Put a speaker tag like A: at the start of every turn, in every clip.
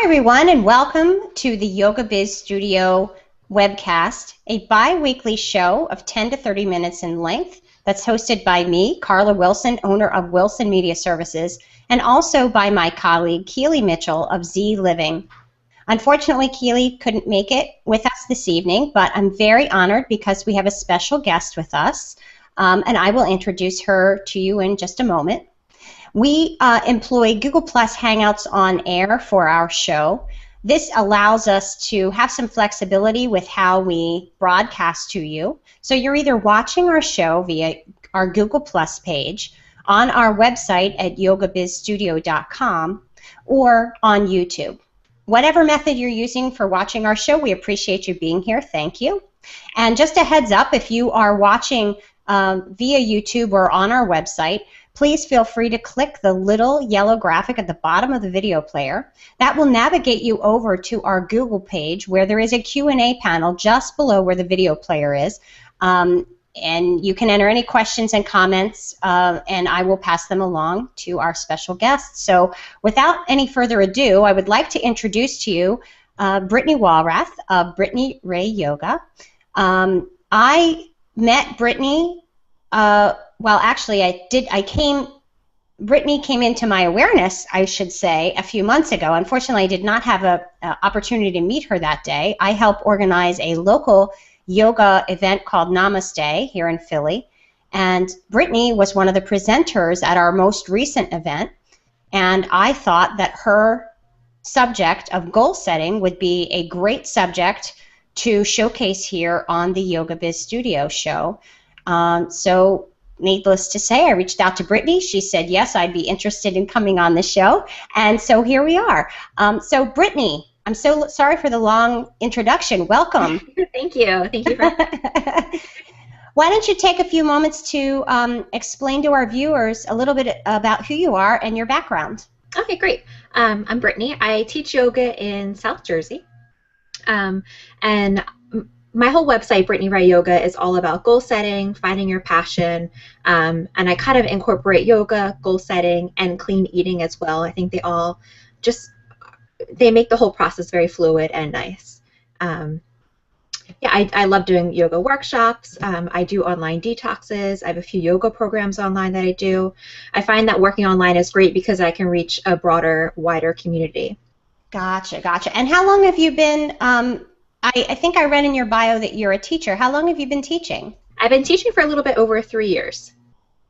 A: everyone, and welcome to the Yoga Biz Studio webcast, a bi-weekly show of 10 to 30 minutes in length that's hosted by me, Carla Wilson, owner of Wilson Media Services, and also by my colleague, Keeley Mitchell of Z Living. Unfortunately, Keeley couldn't make it with us this evening, but I'm very honored because we have a special guest with us, and I will introduce her to you in just a moment. We employ Google Plus Hangouts on air for our show. This allows us to have some flexibility with how we broadcast to you. So you're either watching our show via our Google Plus page, on our website at yogabizstudio.com, or on YouTube. Whatever method you're using for watching our show, we appreciate you being here. Thank you. And just a heads up, if you are watching via YouTube or on our website, please feel free to click the little yellow graphic at the bottom of the video player. That will navigate you over to our Google page where there is a Q&A panel just below where the video player is. And you can enter any questions and comments, and I will pass them along to our special guests. So without any further ado, I would like to introduce to you Brittany Wallrath of Brittany Ray Yoga. I met Brittany well, actually, Brittany came into my awareness, I should say, a few months ago. Unfortunately, I did not have an opportunity to meet her that day. I helped organize a local yoga event called Namaste here in Philly, and Brittany was one of the presenters at our most recent event, and I thought that her subject of goal setting would be a great subject to showcase here on the Yoga Biz Studio show. So needless to say, I reached out to Brittany. She said, yes, I'd be interested in coming on the show. And so here we are. So Brittany, I'm so sorry for the long introduction. Welcome.
B: Thank you. Thank you for
A: Why don't you take a few moments to explain to our viewers a little bit about who you are and your background.
B: Okay, great. I'm Brittany. I teach yoga in South Jersey. And my whole website, Brittany Ray Yoga, is all about goal setting, finding your passion, and I kind of incorporate yoga, goal setting, and clean eating as well. I think they make the whole process very fluid and nice. Yeah, I love doing yoga workshops. I do online detoxes. I have a few yoga programs online that I do. I find that working online is great because I can reach a broader, wider community.
A: Gotcha, gotcha. And how long have you been I think I read in your bio that you're a teacher. How long have you been teaching?
B: I've been teaching for a little bit over 3 years.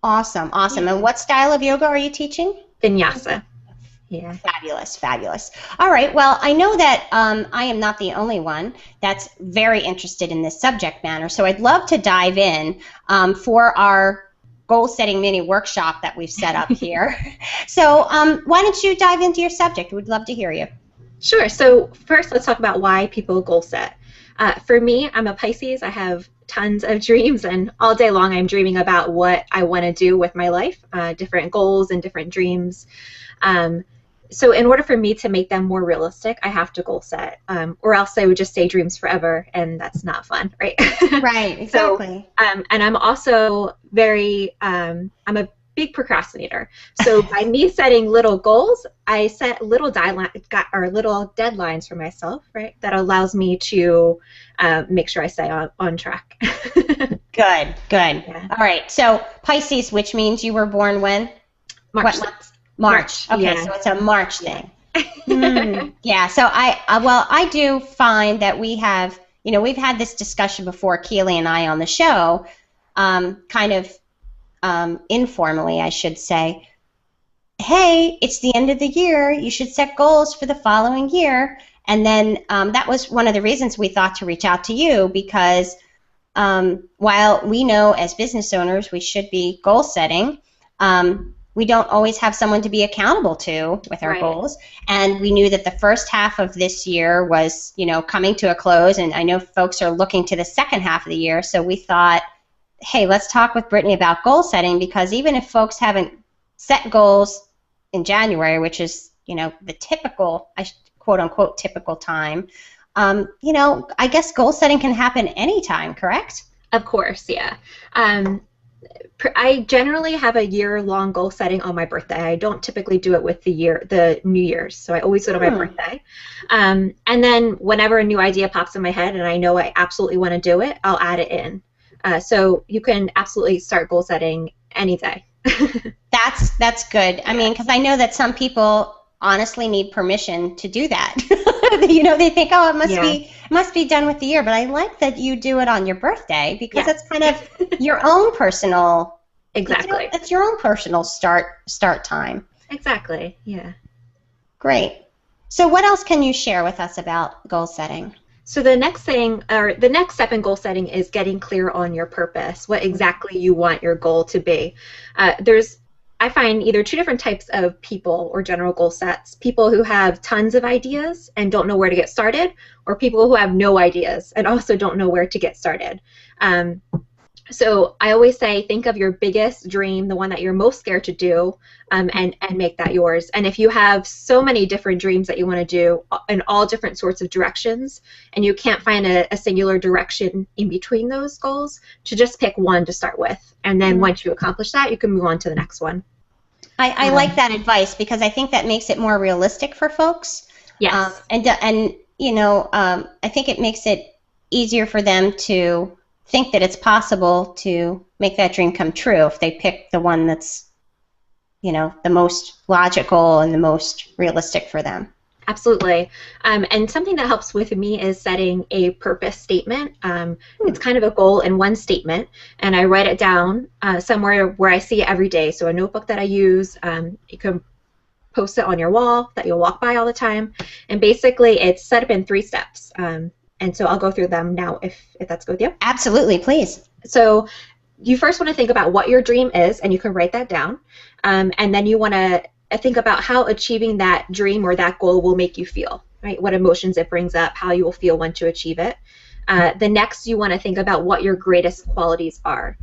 A: Awesome, awesome. And what style of yoga are you teaching?
B: Vinyasa. Yeah.
A: Fabulous, fabulous. All right, well, I know that I am not the only one that's very interested in this subject matter, so I'd love to dive in for our goal-setting mini workshop that we've set up here. So why don't you dive into your subject? We'd love to hear you.
B: Sure. So first, let's talk about why people goal set. For me, I'm a Pisces. I have tons of dreams, and all day long I'm dreaming about what I want to do with my life, different goals and different dreams. So in order for me to make them more realistic, I have to goal set, or else I would just stay dreams forever, and that's not fun, right?
A: Right, exactly.
B: So, and I'm also I'm a big procrastinator. So by me setting little goals, I set little deadlines for myself, right? That allows me to make sure I stay on track.
A: Good, good. Yeah. All right. So Pisces, which means you were born when?
B: March.
A: March. Okay, yeah. So it's a March thing. Yeah. So I do find that we have, we've had this discussion before, Keeley and I, on the show, kind of informally, I should say, hey, it's the end of the year, you should set goals for the following year. And then that was one of the reasons we thought to reach out to you, because while we know as business owners we should be goal setting, we don't always have someone to be accountable to with our goals. And we knew that the first half of this year was, coming to a close, and I know folks are looking to the second half of the year, so we thought, hey, let's talk with Brittany about goal setting, because even if folks haven't set goals in January, which is, the typical, quote-unquote, typical time, I guess goal setting can happen anytime, correct?
B: Of course, yeah. I generally have a year-long goal setting on my birthday. I don't typically do it with the New Year's, so I always do it on my birthday. And then whenever a new idea pops in my head and I know I absolutely want to do it, I'll add it in. So you can absolutely start goal setting any day.
A: That's good. I mean, because I know that some people honestly need permission to do that. They think, oh, it must be done with the year. But I like that you do it on your birthday, because it's kind of your own personal.
B: Exactly.
A: It's your own personal start time.
B: Exactly. Yeah.
A: Great. So what else can you share with us about goal setting?
B: So the next step in goal setting is getting clear on your purpose, what exactly you want your goal to be. I find either two different types of people or general goal sets: people who have tons of ideas and don't know where to get started, or people who have no ideas and also don't know where to get started. So I always say, think of your biggest dream, the one that you're most scared to do, and make that yours. And if you have so many different dreams that you want to do in all different sorts of directions, and you can't find a singular direction in between those goals, to just pick one to start with. And then once you accomplish that, you can move on to the next one.
A: I like that advice, because I think that makes it more realistic for folks.
B: Yes.
A: I think it makes it easier for them to think that it's possible to make that dream come true if they pick the one that's, the most logical and the most realistic for them.
B: Absolutely. And something that helps with me is setting a purpose statement. It's kind of a goal in one statement, and I write it down somewhere where I see it every day. So a notebook that I use, you can post it on your wall that you'll walk by all the time. And basically it's set up in 3 steps. And so I'll go through them now if that's good with you.
A: Absolutely, please.
B: So you first want to think about what your dream is, and you can write that down. And then you want to think about how achieving that dream or that goal will make you feel, right? What emotions it brings up, how you will feel once you achieve it. The next, you want to think about what your greatest qualities are.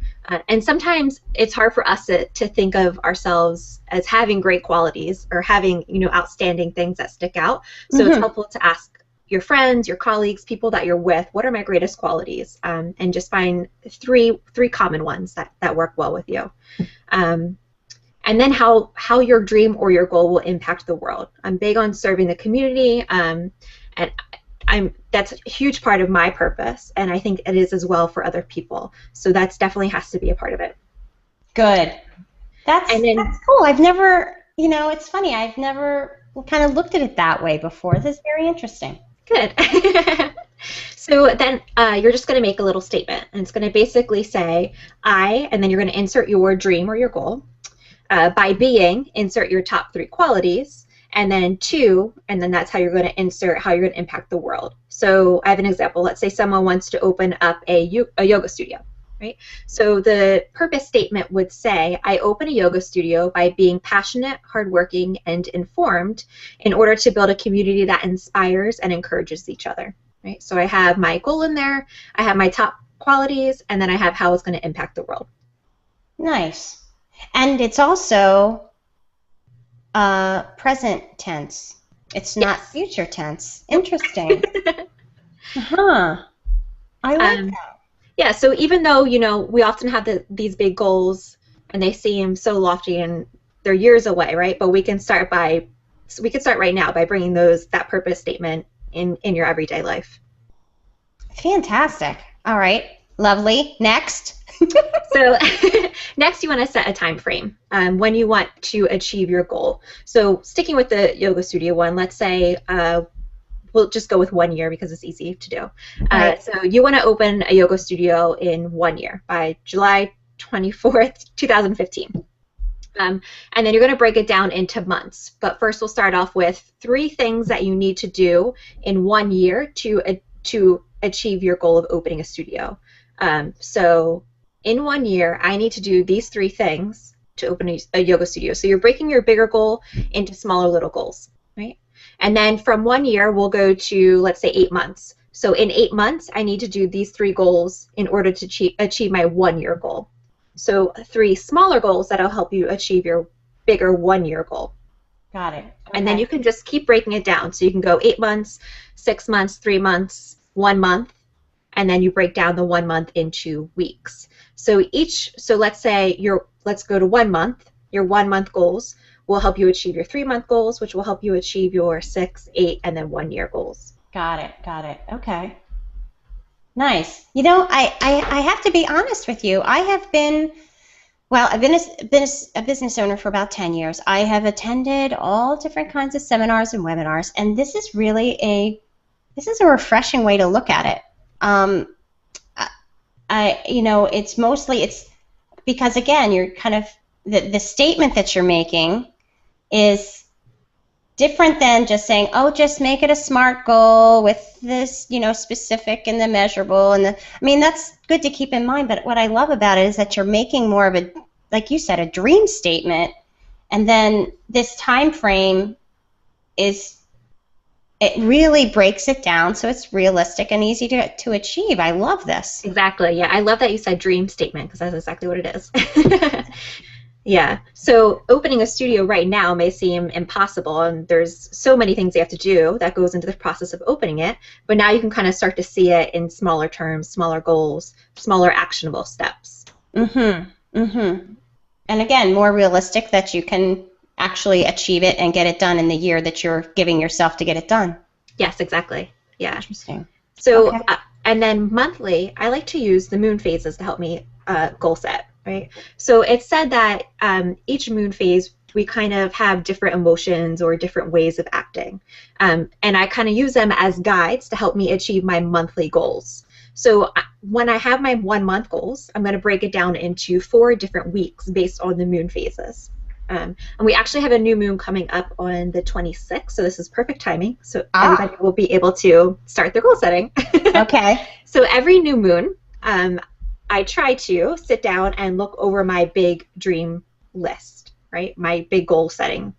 B: And sometimes it's hard for us to think of ourselves as having great qualities or having, outstanding things that stick out. So it's helpful to ask your friends, your colleagues, people that you're with, what are my greatest qualities? And just find three common ones that work well with you. And then how your dream or your goal will impact the world. I'm big on serving the community, and that's a huge part of my purpose, and I think it is as well for other people. So that's definitely has to be a part of it.
A: Good. That's cool. I've never, it's funny, I've never kind of looked at it that way before. This is very interesting.
B: Good. So then you're just going to make a little statement, and it's going to basically say, and then you're going to insert your dream or your goal. By being, insert your top 3 qualities, and then 2, and then that's how you're going to insert how you're going to impact the world. So I have an example. Let's say someone wants to open up a yoga studio, right? So the purpose statement would say, I open a yoga studio by being passionate, hardworking, and informed in order to build a community that inspires and encourages each other, right? So I have my goal in there, I have my top qualities, and then I have how it's going to impact the world.
A: Nice. And it's also present tense. It's not future tense. Interesting. I like that.
B: Yeah, so even though, we often have these big goals and they seem so lofty and they're years away, right? But we can start right now by bringing that purpose statement in your everyday life.
A: Fantastic. All right. Lovely. Next.
B: So next you want to set a time frame when you want to achieve your goal. So sticking with the yoga studio one, let's say we'll just go with 1 year because it's easy to do.
A: Right.
B: So you want to open a yoga studio in 1 year by July 24th, 2015. And then you're going to break it down into months. But first we'll start off with 3 things that you need to do in 1 year to achieve your goal of opening a studio. So in 1 year, I need to do these 3 things to open a yoga studio. So you're breaking your bigger goal into smaller little goals, right? And then from 1 year, we'll go to, let's say, 8 months. So in 8 months, I need to do these 3 goals in order to achieve my 1 year goal. So 3 smaller goals that'll help you achieve your bigger 1 year goal.
A: Got it. Okay.
B: And then you can just keep breaking it down. So you can go 8 months, 6 months, 3 months, 1 month, and then you break down the 1 month into weeks. So let's say let's go to 1 month. Your 1 month goals will help you achieve your 3 month goals, which will help you achieve your 6, 8, and then 1 year goals.
A: Got it. Got it. Okay. Nice. You know, I have to be honest with you. I've been a business owner for about 10 years. I have attended all different kinds of seminars and webinars, and this is really a refreshing way to look at it. It's because, again, you're kind of, the statement that you're making is different than just saying, oh, just make it a SMART goal with this, specific and the measurable. That's good to keep in mind, but what I love about it is that you're making more of a, like you said, a dream statement, and then this time frame it really breaks it down so it's realistic and easy to achieve. I love this.
B: Exactly. Yeah, I love that you said dream statement, because that's exactly what it is. Yeah. So opening a studio right now may seem impossible, and there's so many things you have to do that goes into the process of opening it, but now you can kind of start to see it in smaller terms, smaller goals, smaller actionable steps.
A: Mm-hmm. Mm-hmm. And again, more realistic, that you can actually achieve it and get it done in the year that you're giving yourself to get it done.
B: Yes, exactly. Yeah.
A: Interesting.
B: So, okay. And then monthly, I like to use the moon phases to help me goal set, right? So it's said that each moon phase, we kind of have different emotions or different ways of acting. And I kind of use them as guides to help me achieve my monthly goals. So when I have my 1 month goals, I'm going to break it down into 4 different weeks based on the moon phases. And we actually have a new moon coming up on the 26th, so this is perfect timing. So everybody will be able to start their goal setting.
A: Okay. So
B: every new moon, I try to sit down and look over my big dream list, right? My big goal setting.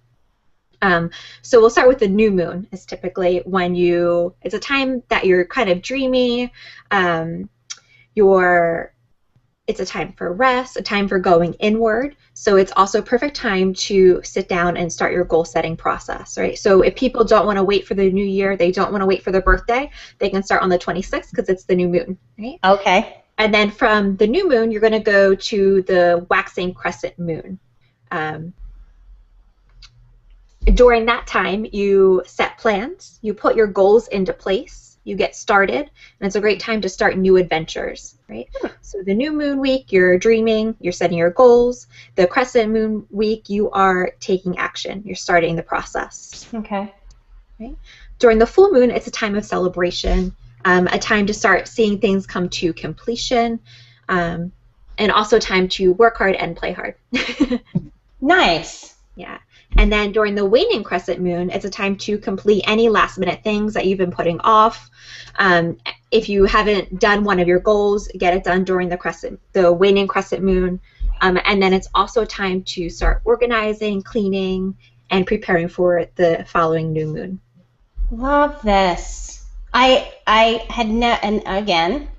B: So we'll start with the new moon. Is typically when it's a time that you're kind of dreamy. It's a time for rest, a time for going inward. So it's also a perfect time to sit down and start your goal setting process, right? So if people don't want to wait for the new year, they don't want to wait for their birthday, they can start on the 26th because it's the new moon, right?
A: Okay.
B: And then from the new moon, you're going to go to the waxing crescent moon. During that time, you set plans, you put your goals into place, you get started, and it's a great time to start new adventures, right? So the new moon week, you're dreaming, you're setting your goals. The crescent moon week, you are taking action, you're starting the process.
A: Okay.
B: Right? During the full moon, it's a time of celebration, a time to start seeing things come to completion, and also time to work hard and play hard.
A: Nice.
B: Yeah. And then during the waning crescent moon, it's a time to complete any last minute things that you've been putting off. If you haven't done one of your goals, get it done during the waning crescent moon. And then it's also time to start organizing, cleaning, and preparing for the following new moon.
A: Love this. I had and again,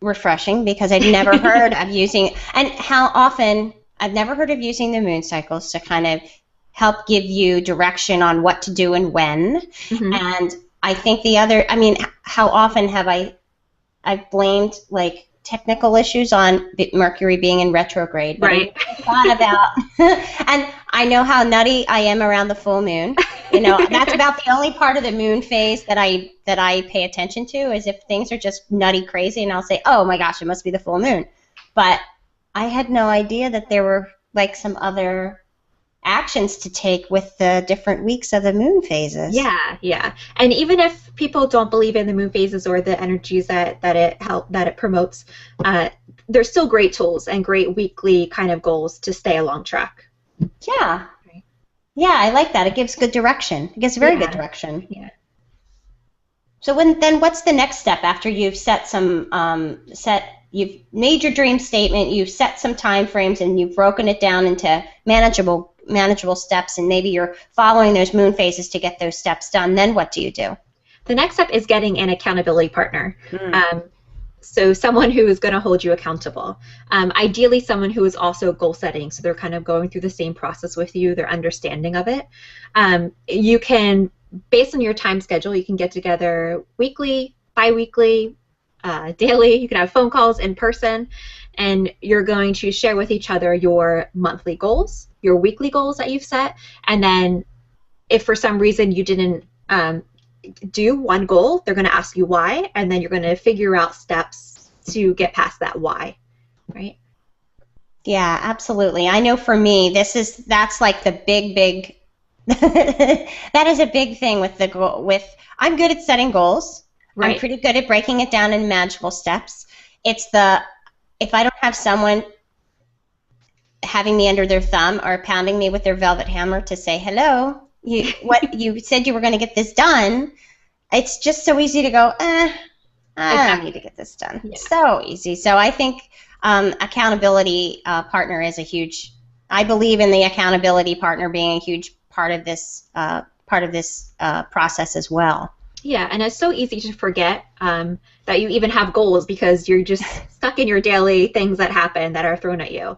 A: refreshing, because I'd never heard of using, and how often I've never heard of using the moon cycles to kind of help give you direction on what to do and when. Mm-hmm. And I think how often have I've blamed like technical issues on Mercury being in retrograde, but
B: right.
A: I thought about, and I know how nutty I am around the full moon. That's about the only part of the moon phase that I pay attention to, is if things are just nutty crazy, and I'll say, oh my gosh, it must be the full moon. But I had no idea that there were like some other actions to take with the different weeks of the moon phases.
B: Yeah. And even if people don't believe in the moon phases or the energies that it promotes, there's still great tools and great weekly kind of goals to stay along track.
A: Yeah. Right. Yeah, I like that. It gives good direction. It gives very good direction.
B: Yeah.
A: So then what's the next step after you've you've made your dream statement, you've set some time frames, and you've broken it down into manageable steps, and maybe you're following those moon phases to get those steps done. Then what do you do?
B: The next step is getting an accountability partner. So someone who is going to hold you accountable. Ideally someone who is also goal setting, so they're kind of going through the same process with you, their understanding of it. You can, based on your time schedule, you can get together weekly, bi-weekly, daily. You can have phone calls in person, and you're going to share with each other your monthly goals, your weekly goals that you've set, and then if for some reason you didn't do one goal, they're going to ask you why, and then you're going to figure out steps to get past that why, right?
A: Yeah, absolutely. I know for me, that's like the big that is a big thing with the goal. I'm good at setting goals. Right. I'm pretty good at breaking it down in manageable steps. If I don't have someone having me under their thumb or pounding me with their velvet hammer to say, hello, you said you were going to get this done, it's just so easy to go, I don't need to get this done. Yeah. So easy. So I think accountability partner is I believe in the accountability partner being a huge part of this process as well.
B: Yeah, and it's so easy to forget that you even have goals because you're just stuck in your daily things that happen that are thrown at you.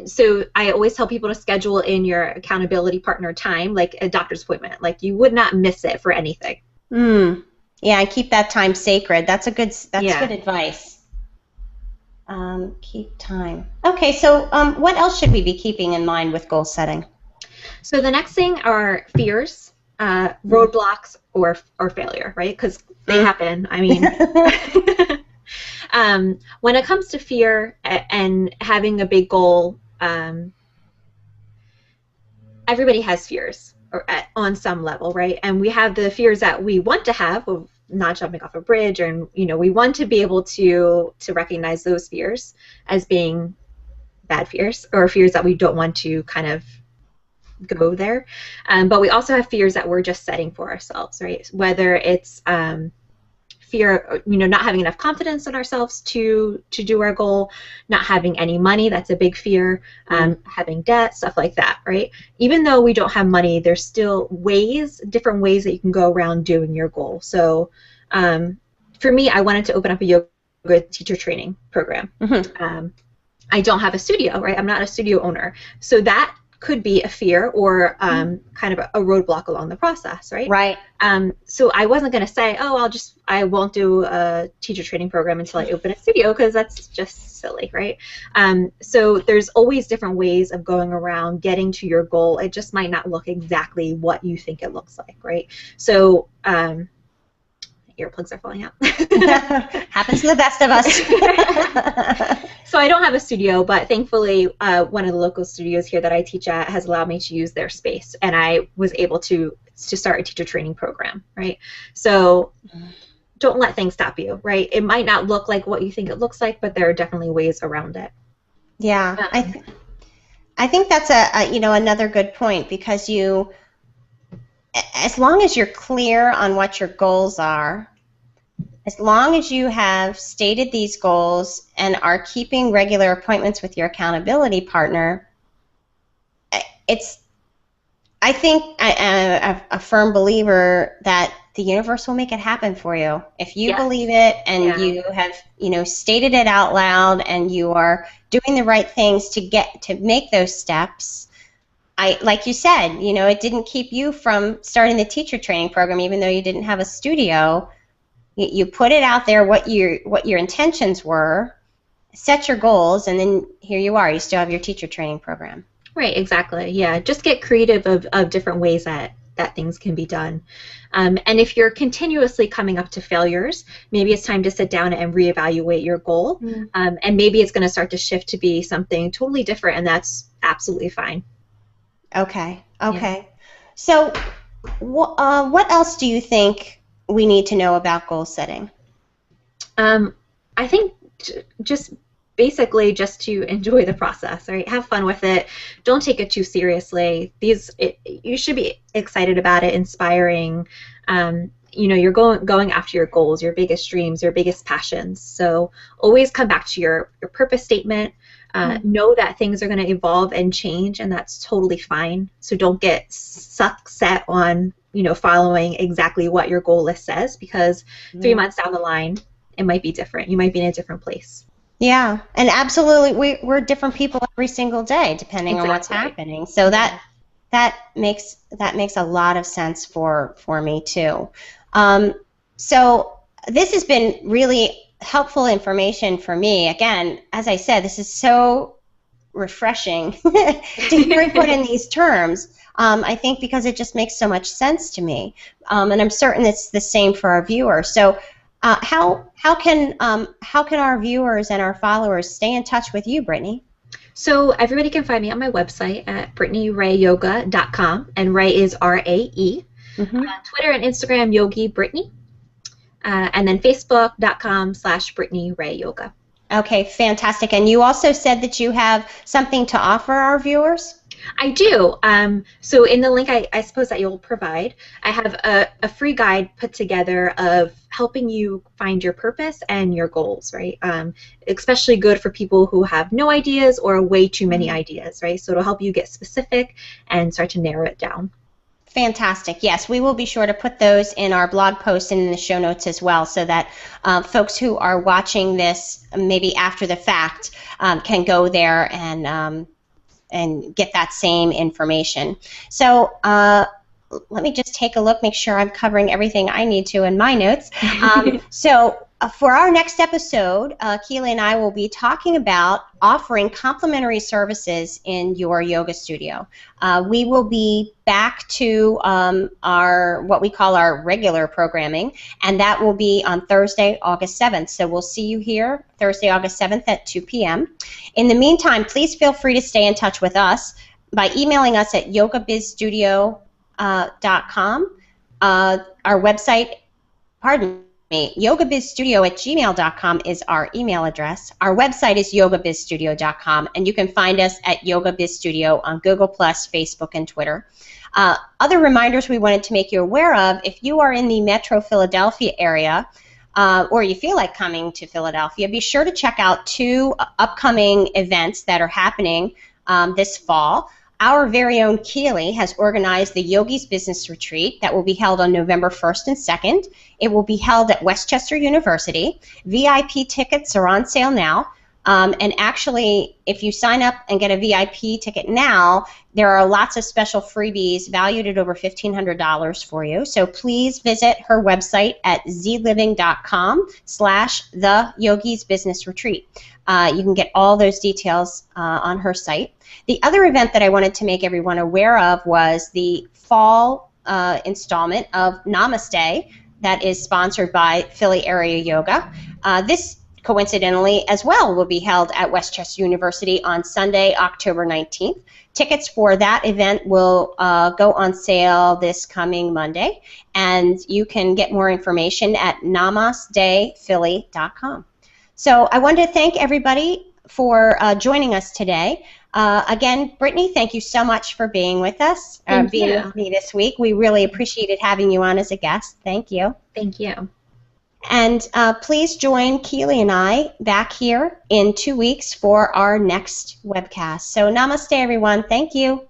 B: So I always tell people to schedule in your accountability partner time, like a doctor's appointment. Like you would not miss it for anything.
A: Yeah, and keep that time sacred. That's good advice. Keep time. Okay, so what else should we be keeping in mind with goal setting?
B: So the next thing are fears, roadblocks, or failure, right? Because they happen. I mean, when it comes to fear and having a big goal, everybody has fears on some level, right? And we have the fears that we want to have of not jumping off a bridge, and we want to be able to recognize those fears as being bad fears or fears that we don't want to kind of go there. But we also have fears that we're just setting for ourselves, right? Whether it's fear, not having enough confidence in ourselves to do our goal, not having any money, that's a big fear, having debt, stuff like that, right? Even though we don't have money, there's still different ways that you can go around doing your goal. So for me, I wanted to open up a yoga teacher training program. I don't have a studio, right? I'm not a studio owner. So that could be a fear or kind of a roadblock along the process, right?
A: Right.
B: So I wasn't going to say, I won't do a teacher training program until I open a studio, because that's just silly, right? So there's always different ways of going around getting to your goal. It just might not look exactly what you think it looks like, right? So earplugs are falling out.
A: Happens to the best of us.
B: So I don't have a studio, but thankfully one of the local studios here that I teach at has allowed me to use their space, and I was able to start a teacher training program, right? So don't let things stop you, right? It might not look like what you think it looks like, but there are definitely ways around it.
A: Yeah, I think that's another good point, because as long as you're clear on what your goals are, as long as you have stated these goals and are keeping regular appointments with your accountability partner, I think I'm a firm believer that the universe will make it happen for you. If you believe it and you have, stated it out loud, and you are doing the right things to make those steps. Like you said, it didn't keep you from starting the teacher training program, even though you didn't have a studio. You put it out there what your intentions were, set your goals, and then here you are. You still have your teacher training program.
B: Right, exactly. Yeah, just get creative of different ways that things can be done. And if you're continuously coming up to failures, maybe it's time to sit down and reevaluate your goal. And maybe it's going to start to shift to be something totally different, and that's absolutely fine.
A: Okay. Yeah. So what else do you think we need to know about goal setting?
B: I think just basically just to enjoy the process, right? Have fun with it. Don't take it too seriously. You should be excited about it, inspiring. You're going after your goals, your biggest dreams, your biggest passions. So always come back to your purpose statement. Know that things are going to evolve and change, and that's totally fine. So don't get set on following exactly what your goal list says, because 3 months down the line it might be different. You might be in a different place.
A: Yeah, and absolutely, we're different people every single day, depending on what's happening. So that makes a lot of sense for me too. So this has been really helpful information for me. Again, as I said, this is so refreshing to hear it put in these terms. I think because it just makes so much sense to me, and I'm certain it's the same for our viewers. So, how can our viewers and our followers stay in touch with you, Brittany?
B: So everybody can find me on my website at BrittanyRayYoga.com, and Ray is R-A-E.
A: Mm-hmm.
B: Twitter and Instagram, Yogi Brittany, and then Facebook.com/BrittanyRayYoga.
A: Okay, fantastic. And you also said that you have something to offer our viewers?
B: I do. So in the link I suppose that you'll provide, I have a free guide put together of helping you find your purpose and your goals, right? Especially good for people who have no ideas or way too many ideas, right? So it'll help you get specific and start to narrow it down.
A: Fantastic. Yes, we will be sure to put those in our blog post and in the show notes as well, so that folks who are watching this maybe after the fact can go there and get that same information. So let me just take a look, make sure I'm covering everything I need to in my notes. So for our next episode, Keeley and I will be talking about offering complimentary services in your yoga studio. We will be back to our what we call our regular programming, and that will be on Thursday, August 7th. So we'll see you here Thursday, August 7th at 2 p.m. In the meantime, please feel free to stay in touch with us by emailing us at yogabizstudio.com. Our website, yogabizstudio@gmail.com is our email address. Our website is yogabizstudio.com, and you can find us at Yoga Biz Studio on Google+, Facebook, and Twitter. Other reminders we wanted to make you aware of: if you are in the Metro Philadelphia area, or you feel like coming to Philadelphia, be sure to check out two upcoming events that are happening this fall. Our very own Keeley has organized the Yogi's Business Retreat that will be held on November 1st and 2nd. It will be held at Westchester University. VIP tickets are on sale now. And actually, if you sign up and get a VIP ticket now, there are lots of special freebies valued at over $1,500 for you. So please visit her website at zliving.com/the Yogi's Business Retreat. You can get all those details on her site. The other event that I wanted to make everyone aware of was the fall installment of Namaste that is sponsored by Philly Area Yoga. This coincidentally as well will be held at Westchester University on Sunday, October 19th. Tickets for that event will go on sale this coming Monday, and you can get more information at namastephilly.com. So I wanted to thank everybody for joining us today. Again, Brittany, thank you so much for being with us, being with me this week. We really appreciated having you on as a guest. Thank you.
B: Thank you.
A: And please join Keeley and I back here in 2 weeks for our next webcast. So namaste, everyone. Thank you.